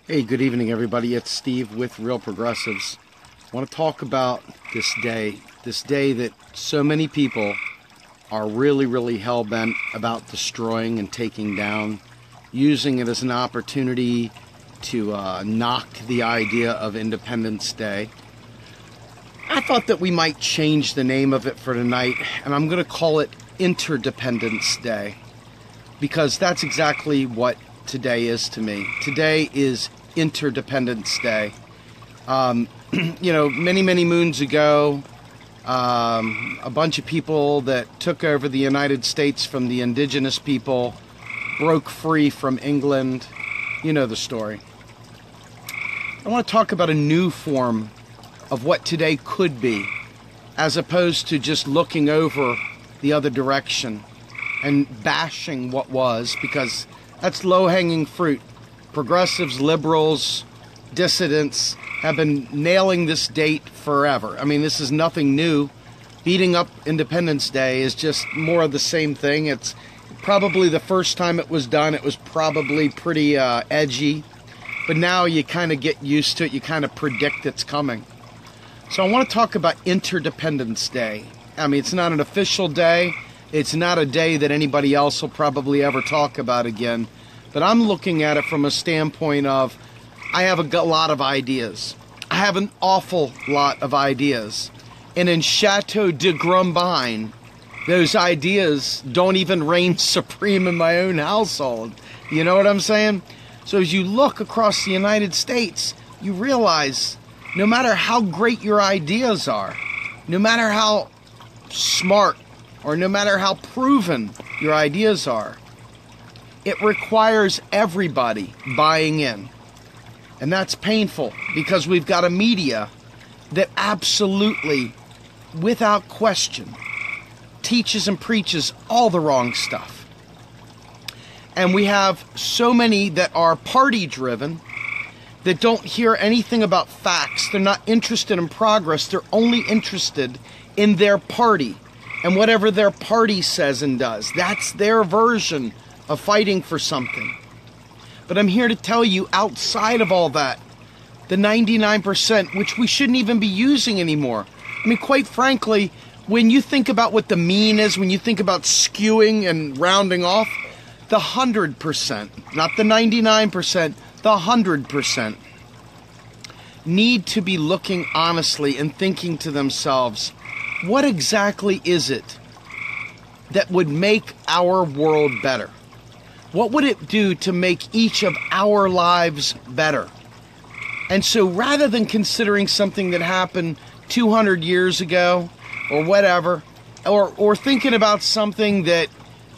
Hey, good evening, everybody. It's Steve with Real Progressives. I want to talk about this day that so many people are really hell-bent about destroying and taking down, using it as an opportunity to knock the idea of Independence Day. I thought that we might change the name of it for tonight, and I'm going to call it Interdependence Day, because that's exactly what today is to me. Today is Interdependence Day. Many moons ago, a bunch of people that took over the United States from the indigenous people broke free from England. You know the story. I want to talk about a new form of what today could be, as opposed to just looking over the other direction and bashing what was, because that's low-hanging fruit. Progressives, liberals, dissidents have been nailing this date forever. I mean, this is nothing new. Beating up Independence Day is just more of the same thing. It's probably the first time it was done, it was probably pretty edgy. But now you kind of get used to it. You kind of predict it's coming. So I want to talk about Interdependence Day. I mean, it's not an official day. It's not a day that anybody else will probably ever talk about again. But I'm looking at it from a standpoint of, I have a lot of ideas. I have an awful lot of ideas. And in Chateau de Grumbine, those ideas don't even reign supreme in my own household. You know what I'm saying? So as you look across the United States, you realize no matter how great your ideas are, no matter how smart or no matter how proven your ideas are, it requires everybody buying in. And that's painful because we've got a media that absolutely, without question, teaches and preaches all the wrong stuff. And we have so many that are party-driven that don't hear anything about facts. They're not interested in progress. They're only interested in their party and whatever their party says and does. That's their version of fighting for something. But I'm here to tell you, outside of all that, the 99%, which we shouldn't even be using anymore. I mean, quite frankly, when you think about what the mean is, when you think about skewing and rounding off, the 100%, not the 99%, the 100% need to be looking honestly and thinking to themselves, what exactly is it that would make our world better? What would it do to make each of our lives better? And so rather than considering something that happened 200 years ago or whatever, or thinking about something that,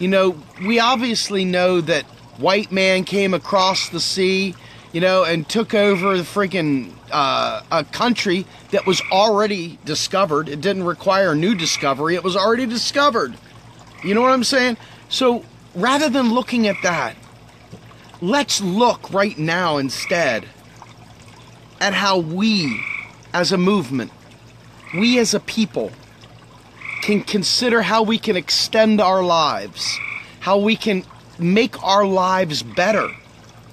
we obviously know that white man came across the sea, and took over the freaking a country that was already discovered. It didn't require new discovery. It was already discovered. You know what I'm saying? So rather than looking at that, let's look right now instead at how we as a movement, we as a people, can consider how we can extend our lives, how we can make our lives better.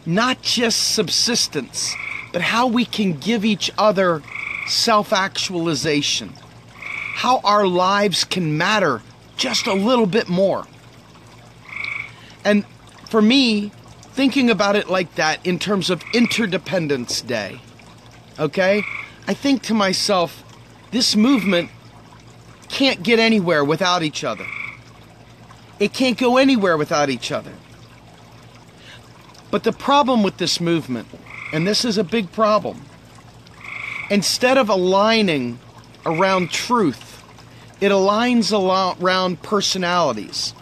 Not just subsistence, but how we can give each other self-actualization. How our lives can matter just a little bit more. And for me, thinking about it like that in terms of Interdependence Day, okay? I think to myself, this movement can't get anywhere without each other. It can't go anywhere without each other. But the problem with this movement, and this is a big problem, instead of aligning around truth, it aligns around personalities.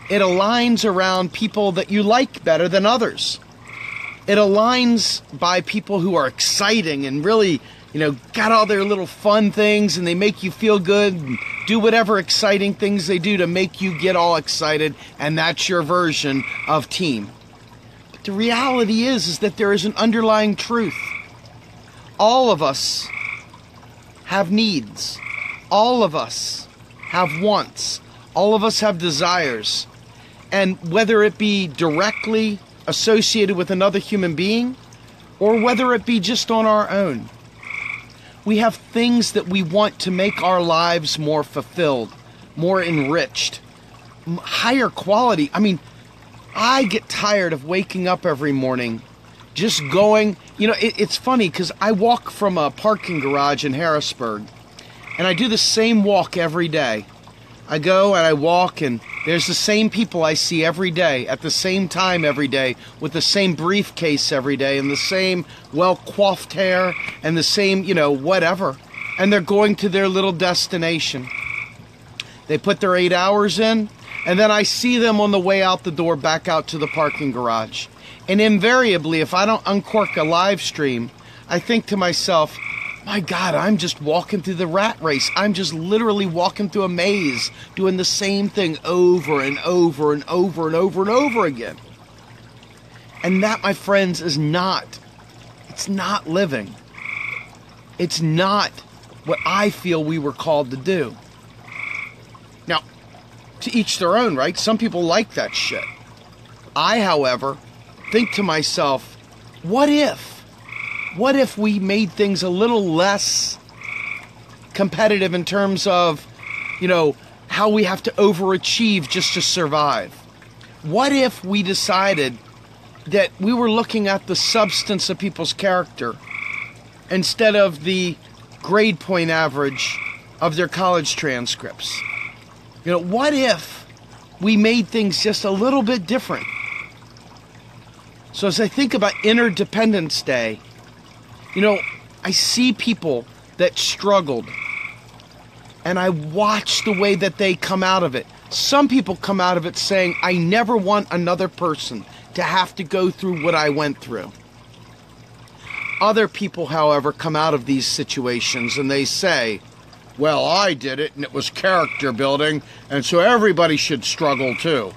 It aligns around people that you like better than others. It aligns by people who are exciting and really, got all their little fun things and they make you feel good and do whatever exciting things they do to make you get all excited, and that's your version of team. The reality is that there is an underlying truth. All of us have needs. All of us have wants. All of us have desires. And whether it be directly associated with another human being or whether it be just on our own. We have things that we want to make our lives more fulfilled, more enriched, higher quality. I mean, I get tired of waking up every morning just going, it's funny because I walk from a parking garage in Harrisburg, and I do the same walk every day. I go and I walk, and there's the same people I see every day at the same time every day with the same briefcase every day and the same well-coiffed hair and the same, whatever. And they're going to their little destination. They put their 8 hours in, and then I see them on the way out the door back out to the parking garage. And invariably, if I don't uncork a live stream, I think to myself, my God, I'm just walking through the rat race. I'm just literally walking through a maze, doing the same thing over and over and over and over and over again. And that, my friends, it's not living. It's not what I feel we were called to do. Now, to each their own, right? Some people like that shit. I, however, think to myself, what if we made things a little less competitive in terms of, how we have to overachieve just to survive? What if we decided that we were looking at the substance of people's character instead of the grade point average of their college transcripts? What if we made things just a little bit different? So as I think about Interdependence Day, I see people that struggled, and I watch the way that they come out of it. Some people come out of it saying, I never want another person to have to go through what I went through. Other people, however, come out of these situations and they say, well, I did it and it was character building, and so everybody should struggle too.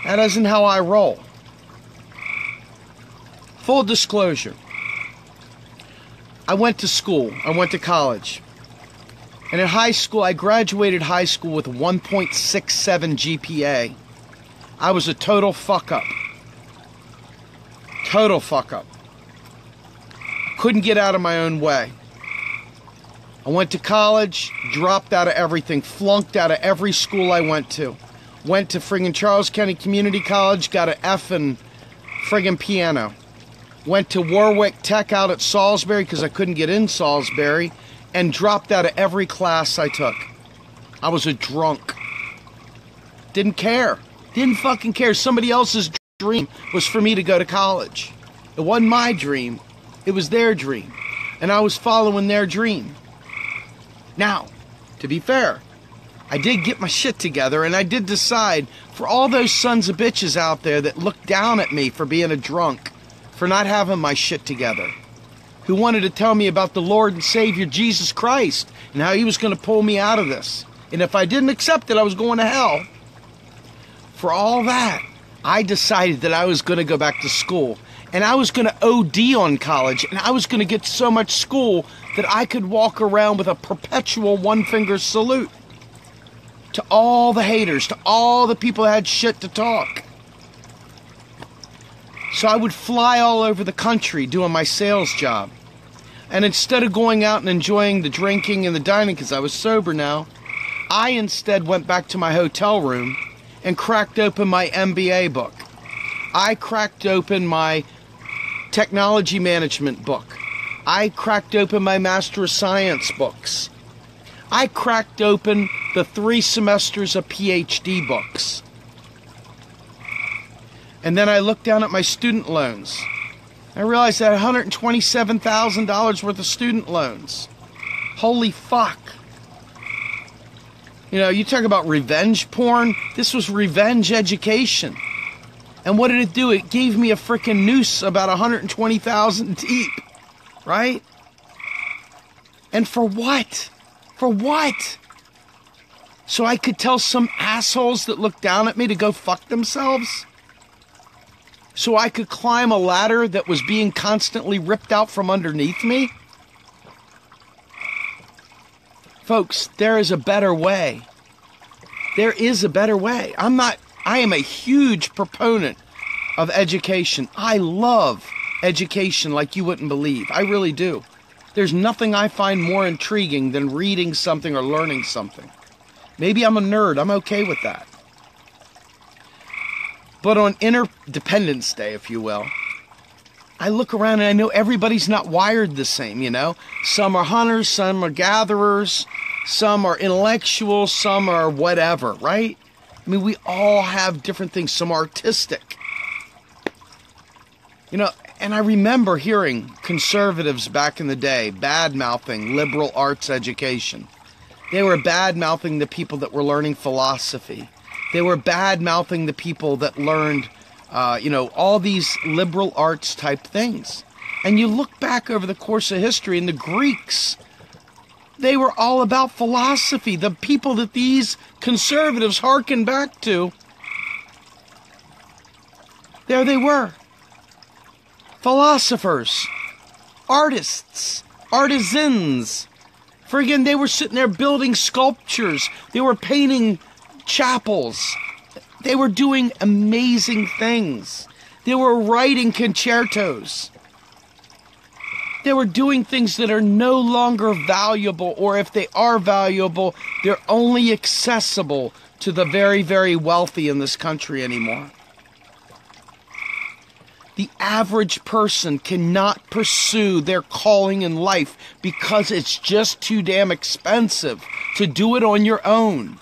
That isn't how I roll. Full disclosure. I went to school. I went to college. And in high school, I graduated high school with a 1.67 GPA. I was a total fuck up. Total fuck up. Couldn't get out of my own way. I went to college, dropped out of everything, flunked out of every school I went to. Went to friggin' Charles County Community College, got an F in friggin' piano. Went to Warwick Tech out at Salisbury because I couldn't get in Salisbury, and dropped out of every class I took. I was a drunk. Didn't care. Didn't fucking care. Somebody else's dream was for me to go to college. It wasn't my dream. It was their dream. And I was following their dream. Now, to be fair, I did get my shit together, and I did decide, for all those sons of bitches out there that looked down at me for being a drunk, for not having my shit together, who wanted to tell me about the Lord and Savior Jesus Christ and how he was going to pull me out of this. And if I didn't accept it, I was going to hell. For all that, I decided that I was going to go back to school, and I was going to OD on college, and I was going to get so much school that I could walk around with a perpetual one-finger salute to all the haters, to all the people that had shit to talk. So I would fly all over the country doing my sales job. And instead of going out and enjoying the drinking and the dining, because I was sober now, I instead went back to my hotel room and cracked open my MBA book. I cracked open my technology management book. I cracked open my Master of Science books. I cracked open the 3 semesters of PhD books. And then I looked down at my student loans. I realized I had $127,000 worth of student loans. Holy fuck. You talk about revenge porn. This was revenge education. And what did it do? It gave me a frickin' noose about 120,000 deep. Right? And for what? For what? So I could tell some assholes that looked down at me to go fuck themselves? So I could climb a ladder that was being constantly ripped out from underneath me? Folks, there is a better way. There is a better way. I am a huge proponent of education. I love education like you wouldn't believe. I really do. There's nothing I find more intriguing than reading something or learning something. Maybe I'm a nerd. I'm okay with that. But on Interdependence Day, if you will, I look around and I know everybody's not wired the same, you know? Some are hunters, some are gatherers, some are intellectuals, some are whatever, right? I mean, we all have different things. Some are artistic. You know, and I remember hearing conservatives back in the day bad-mouthing liberal arts education. They were bad-mouthing the people that were learning philosophy. They were bad-mouthing the people that learned, all these liberal arts type things. And you look back over the course of history, and the Greeks, they were all about philosophy. The people that these conservatives hearken back to, there they were. Philosophers, artists, artisans. Friggin', they were sitting there building sculptures. They were painting chapels. They were doing amazing things. They were writing concertos. They were doing things that are no longer valuable, or if they are valuable, they're only accessible to the very, very wealthy in this country anymore. The average person cannot pursue their calling in life because it's just too damn expensive to do it on your own.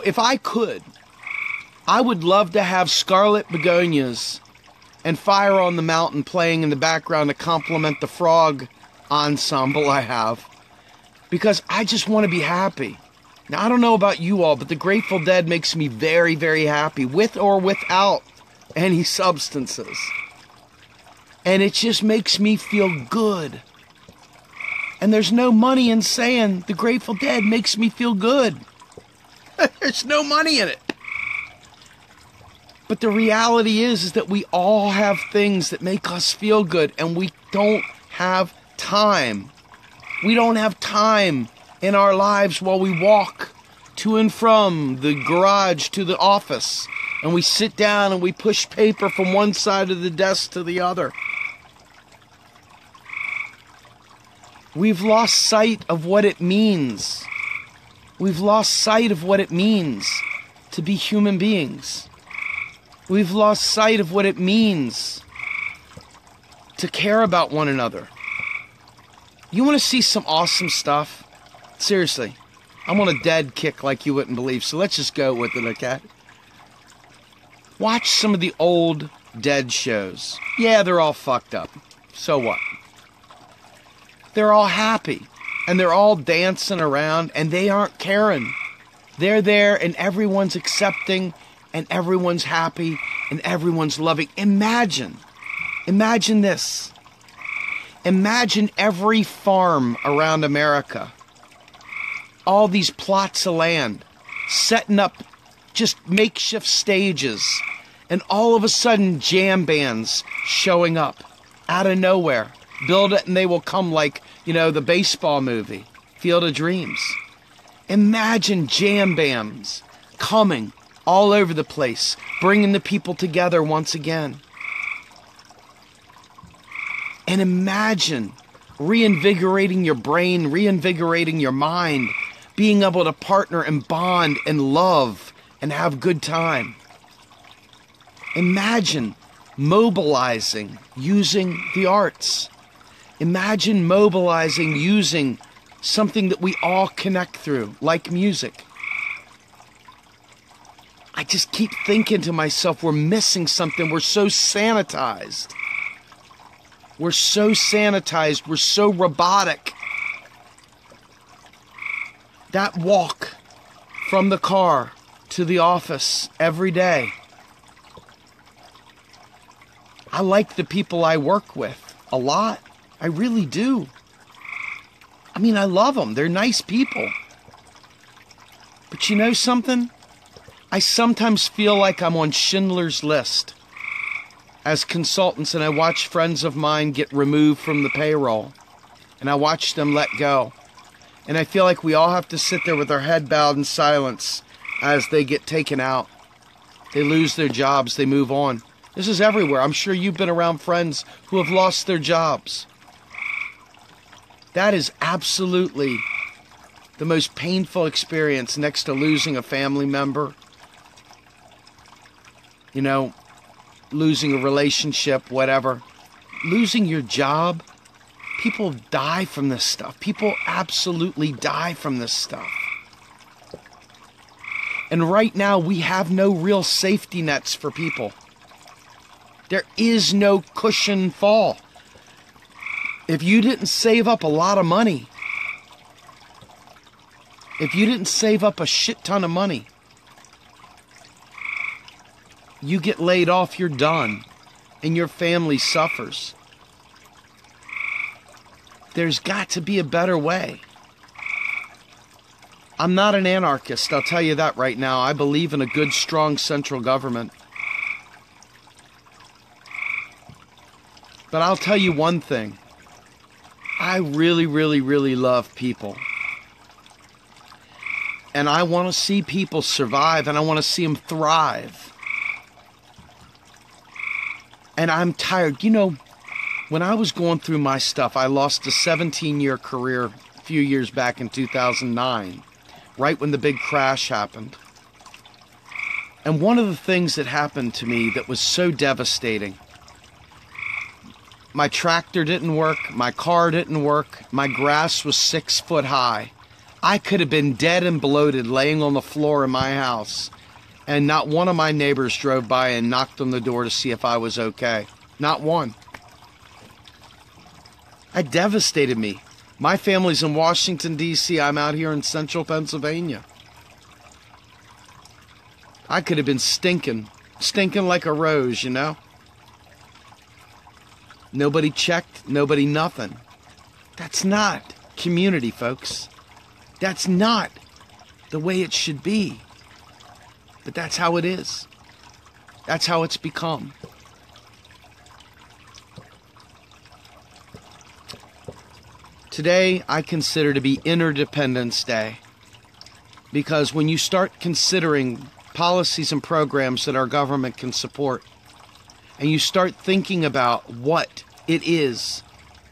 If I could, I would love to have Scarlet Begonias and Fire on the Mountain playing in the background to complement the frog ensemble I have, because I just want to be happy. Now, I don't know about you all, but the Grateful Dead makes me very, very happy, with or without any substances. And it just makes me feel good. And there's no money in saying the Grateful Dead makes me feel good. There's no money in it. But the reality is that we all have things that make us feel good, and we don't have time. We don't have time in our lives while we walk to and from the garage to the office, and we sit down and we push paper from one side of the desk to the other. We've lost sight of what it means. We've lost sight of what it means to be human beings. We've lost sight of what it means to care about one another. You want to see some awesome stuff? Seriously, I'm on a dead kick like you wouldn't believe, so let's just go with it, okay? Watch some of the old Dead shows. Yeah, they're all fucked up. So what? They're all happy, and they're all dancing around, and they aren't caring. They're there, and everyone's accepting, and everyone's happy, and everyone's loving. Imagine this. Imagine every farm around America, all these plots of land, setting up just makeshift stages, and all of a sudden jam bands showing up out of nowhere. Build it and they will come, like, the baseball movie, Field of Dreams. Imagine jam bands coming all over the place, bringing the people together once again. And imagine reinvigorating your brain, reinvigorating your mind, being able to partner and bond and love and have good time. Imagine mobilizing using the arts. Imagine mobilizing using something that we all connect through, like music. I just keep thinking to myself, we're missing something. We're so sanitized. We're so sanitized. We're so robotic. That walk from the car to the office every day. I like the people I work with a lot. I really do. I mean, I love them. They're nice people. But you know something? I sometimes feel like I'm on Schindler's List as consultants, and I watch friends of mine get removed from the payroll, and I watch them let go. And I feel like we all have to sit there with our head bowed in silence as they get taken out. They lose their jobs, they move on. This is everywhere. I'm sure you've been around friends who have lost their jobs. That is absolutely the most painful experience next to losing a family member. You know, losing a relationship, whatever. Losing your job. People die from this stuff. People absolutely die from this stuff. And right now, we have no real safety nets for people. There is no cushion fall. If you didn't save up a lot of money, if you didn't save up a shit ton of money, you get laid off, you're done, and your family suffers. There's got to be a better way. I'm not an anarchist, I'll tell you that right now. I believe in a good, strong central government. But I'll tell you one thing. I really, really, really love people. And I want to see people survive, and I want to see them thrive. And I'm tired. You know, when I was going through my stuff, I lost a 17-year career a few years back in 2009, right when the big crash happened. And one of the things that happened to me that was so devastating, my tractor didn't work, my car didn't work, my grass was 6 foot high. I could have been dead and bloated laying on the floor in my house, and not one of my neighbors drove by and knocked on the door to see if I was okay. Not one. That devastated me. My family's in Washington, D.C. I'm out here in central Pennsylvania. I could have been stinking like a rose, you know? Nobody checked, nobody nothing. That's not community, folks. That's not the way it should be. But that's how it is. That's how it's become. Today, I consider to be Interdependence Day. Because when you start considering policies and programs that our government can support, and you start thinking about what it is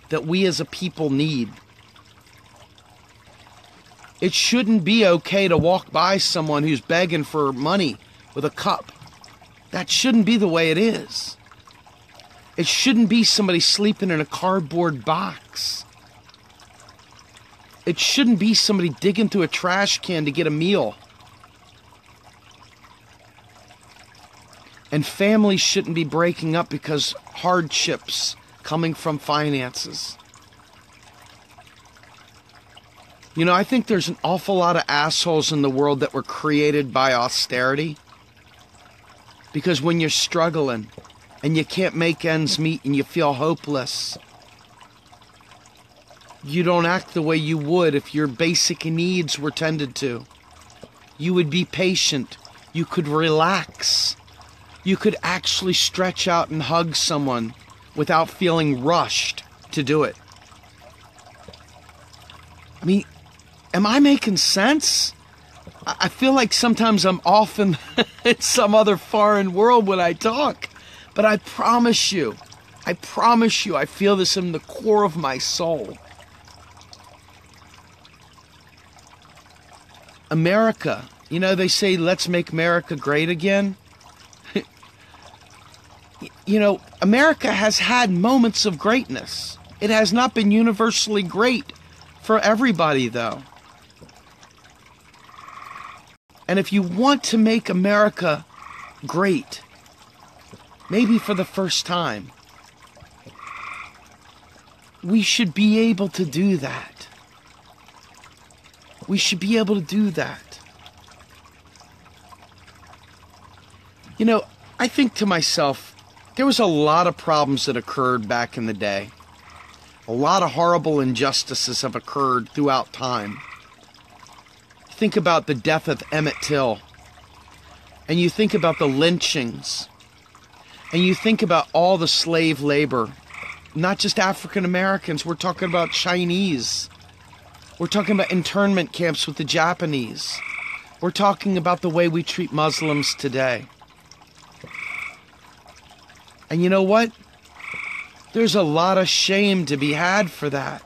that we as a people need, it shouldn't be okay to walk by someone who's begging for money with a cup. That shouldn't be the way it is. It shouldn't be somebody sleeping in a cardboard box. It shouldn't be somebody digging through a trash can to get a meal. And families shouldn't be breaking up because hardships coming from finances. You know, I think there's an awful lot of assholes in the world that were created by austerity. Because when you're struggling and you can't make ends meet and you feel hopeless, you don't act the way you would if your basic needs were tended to. You would be patient. You could relax. You could actually stretch out and hug someone without feeling rushed to do it. I mean, am I making sense? I feel like sometimes I'm off in some other foreign world when I talk. But I promise you, I feel this in the core of my soul. America, you know, they say, let's make America great again. You know, America has had moments of greatness. It has not been universally great for everybody, though. And if you want to make America great, maybe for the first time, we should be able to do that. We should be able to do that. You know, I think to myself, there was a lot of problems that occurred back in the day. A lot of horrible injustices have occurred throughout time. Think about the death of Emmett Till. And you think about the lynchings. And you think about all the slave labor. Not just African Americans, we're talking about Chinese. We're talking about internment camps with the Japanese. We're talking about the way we treat Muslims today. And you know what? There's a lot of shame to be had for that.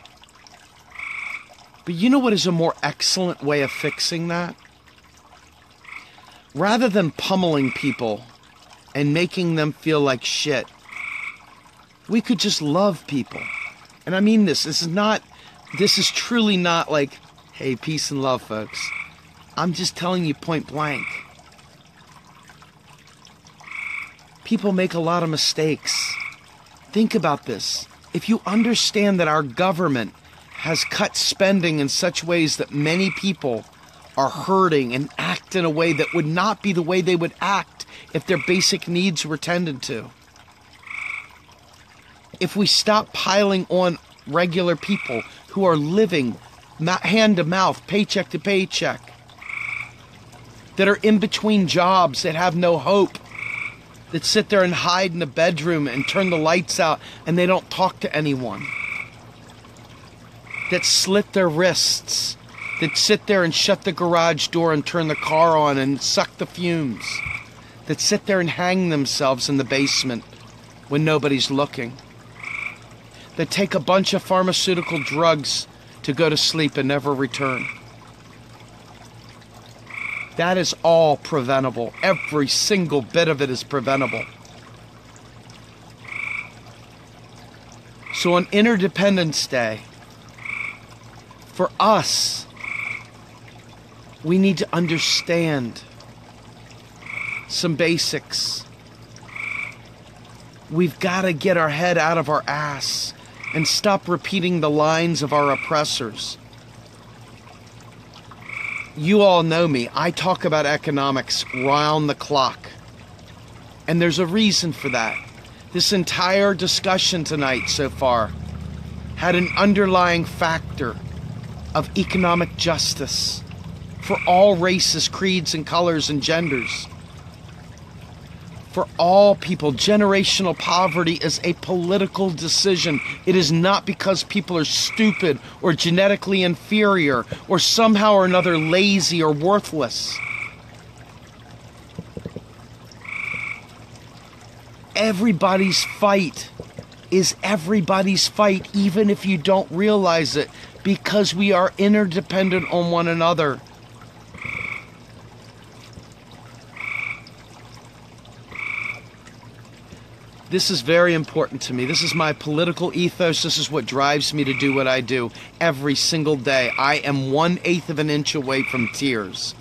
But you know what is a more excellent way of fixing that? Rather than pummeling people and making them feel like shit, we could just love people. And I mean this. This is truly not like, hey, peace and love, folks. I'm just telling you point blank. People make a lot of mistakes. Think about this. If you understand that our government has cut spending in such ways that many people are hurting and act in a way that would not be the way they would act if their basic needs were tended to. If we stop piling on regular people who are living hand to mouth, paycheck to paycheck, that are in between jobs, that have no hope, that sit there and hide in the bedroom and turn the lights out and they don't talk to anyone, that slit their wrists, that sit there and shut the garage door and turn the car on and suck the fumes, that sit there and hang themselves in the basement when nobody's looking, that take a bunch of pharmaceutical drugs to go to sleep and never return. That is all preventable. Every single bit of it is preventable. So on Interdependence Day, for us, we need to understand some basics. We've got to get our head out of our ass and stop repeating the lines of our oppressors. You all know me. I talk about economics round the clock. And there's a reason for that. This entire discussion tonight so far had an underlying factor of economic justice for all races, creeds, and colors and genders. For all people, generational poverty is a political decision. It is not because people are stupid or genetically inferior or somehow or another lazy or worthless. Everybody's fight is everybody's fight, even if you don't realize it, because we are interdependent on one another. This is very important to me. This is my political ethos. This is what drives me to do what I do every single day. I am 1/8 of an inch away from tears.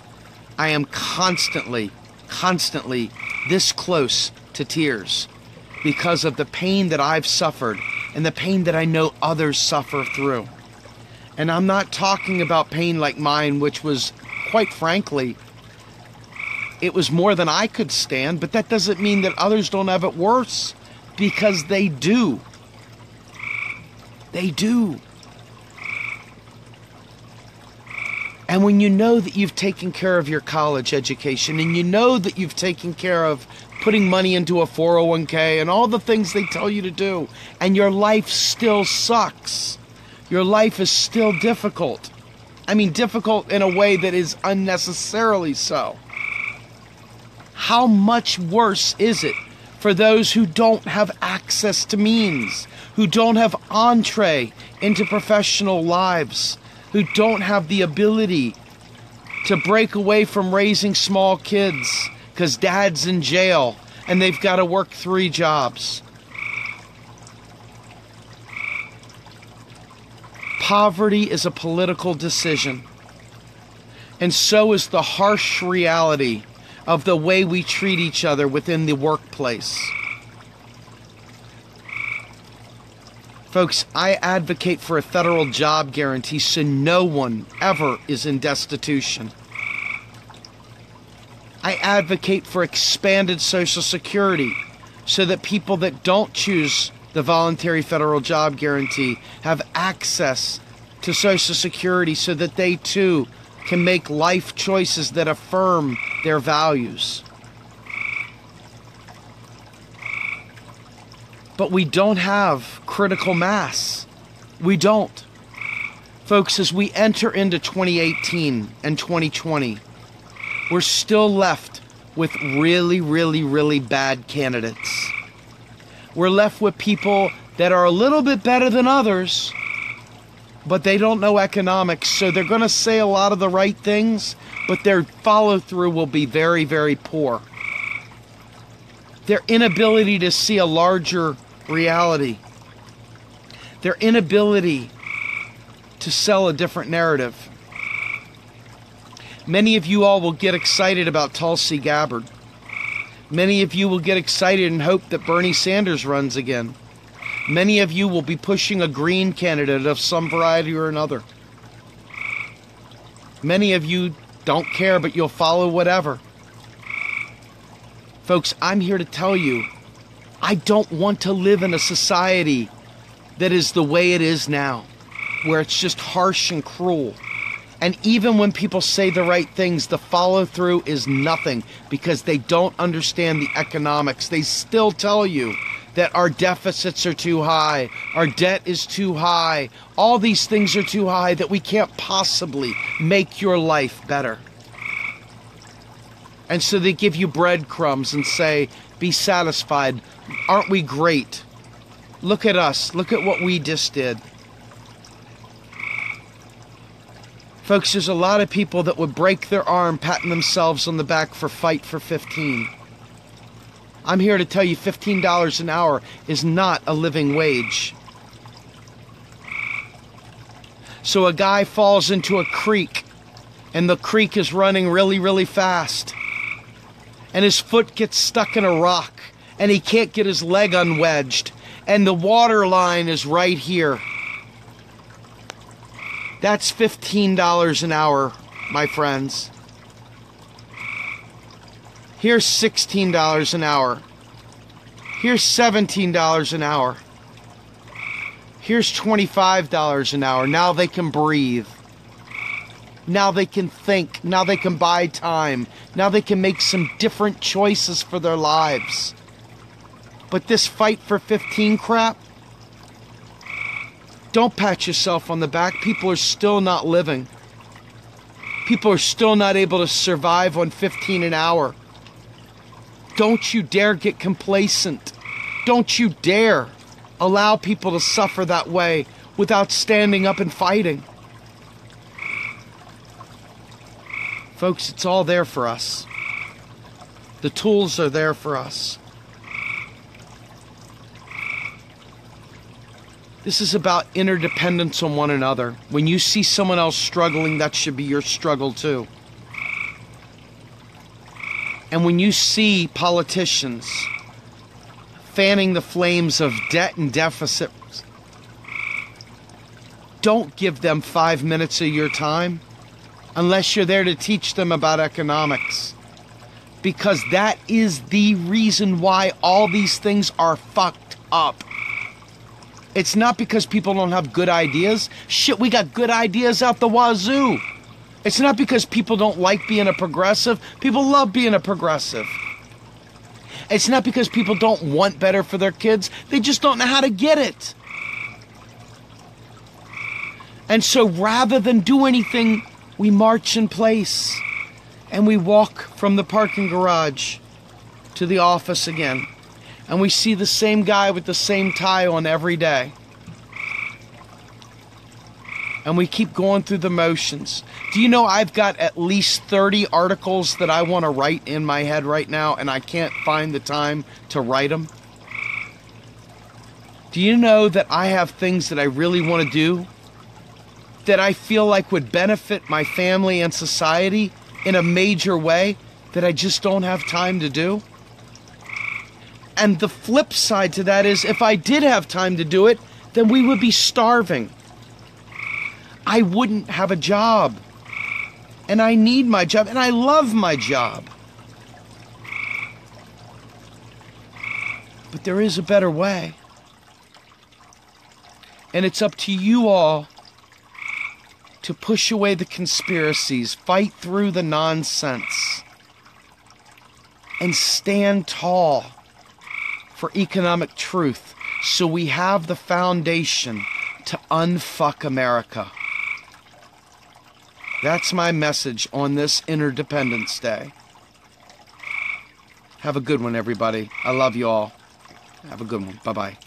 I am constantly this close to tears because of the pain that I've suffered and the pain that I know others suffer through. And I'm not talking about pain like mine, which was, quite frankly, it was more than I could stand, but that doesn't mean that others don't have it worse. Because they do. They do. And when you know that you've taken care of your college education, and you know that you've taken care of putting money into a 401k and all the things they tell you to do, and your life still sucks, your life is still difficult. I mean, difficult in a way that is unnecessarily so. How much worse is it for those who don't have access to means, who don't have entree into professional lives, who don't have the ability to break away from raising small kids because dad's in jail and they've got to work 3 jobs? Poverty is a political decision, and so is the harsh reality of the way we treat each other within the workplace. Folks, I advocate for a federal job guarantee so no one ever is in destitution. I advocate for expanded Social Security so that people that don't choose the voluntary federal job guarantee have access to Social Security so that they too can make life choices that affirm their values. But we don't have critical mass. We don't. Folks, as we enter into 2018 and 2020, we're still left with really, really, really bad candidates. We're left with people that are a little bit better than others, but they don't know economics, so they're going to say a lot of the right things, but their follow-through will be very, very poor. Their inability to see a larger reality, their inability to sell a different narrative. Many of you all will get excited about Tulsi Gabbard. Many of you will get excited and hope that Bernie Sanders runs again. Many of you will be pushing a green candidate of some variety or another. Many of you don't care, but you'll follow whatever. Folks, I'm here to tell you, I don't want to live in a society that is the way it is now, where it's just harsh and cruel. And even when people say the right things, the follow-through is nothing because they don't understand the economics. They still tell you that our deficits are too high, our debt is too high, all these things are too high, that we can't possibly make your life better. And so they give you breadcrumbs and say, be satisfied. Aren't we great? Look at us. Look at what we just did. Folks, there's a lot of people that would break their arm patting themselves on the back for Fight for 15. I'm here to tell you $15 an hour is not a living wage. So a guy falls into a creek, and the creek is running really, really fast. And his foot gets stuck in a rock, and he can't get his leg unwedged. And the water line is right here. That's $15 an hour, my friends. Here's $16 an hour. Here's $17 an hour. Here's $25 an hour. Now they can breathe. Now they can think. Now they can buy time. Now they can make some different choices for their lives. But this Fight for 15 crap, don't pat yourself on the back. People are still not living. People are still not able to survive on 15 an hour. Don't you dare get complacent. Don't you dare allow people to suffer that way without standing up and fighting. Folks, it's all there for us. The tools are there for us. This is about interdependence on one another. When you see someone else struggling, that should be your struggle too. And when you see politicians fanning the flames of debt and deficits, don't give them 5 minutes of your time unless you're there to teach them about economics. Because that is the reason why all these things are fucked up. It's not because people don't have good ideas. Shit, we got good ideas out the wazoo. It's not because people don't like being a progressive. People love being a progressive. It's not because people don't want better for their kids. They just don't know how to get it. And so rather than do anything, we march in place. And we walk from the parking garage to the office again. And we see the same guy with the same tie on every day. And we keep going through the motions. Do you know I've got at least 30 articles that I want to write in my head right now, and I can't find the time to write them? Do you know that I have things that I really want to do that I feel like would benefit my family and society in a major way that I just don't have time to do? And the flip side to that is, if I did have time to do it, then we would be starving. I wouldn't have a job. And I need my job, and I love my job. But there is a better way. And it's up to you all to push away the conspiracies, fight through the nonsense, and stand tall for economic truth, so we have the foundation to unfuck America. That's my message on this Interdependence Day. Have a good one, everybody. I love you all. Have a good one. Bye-bye.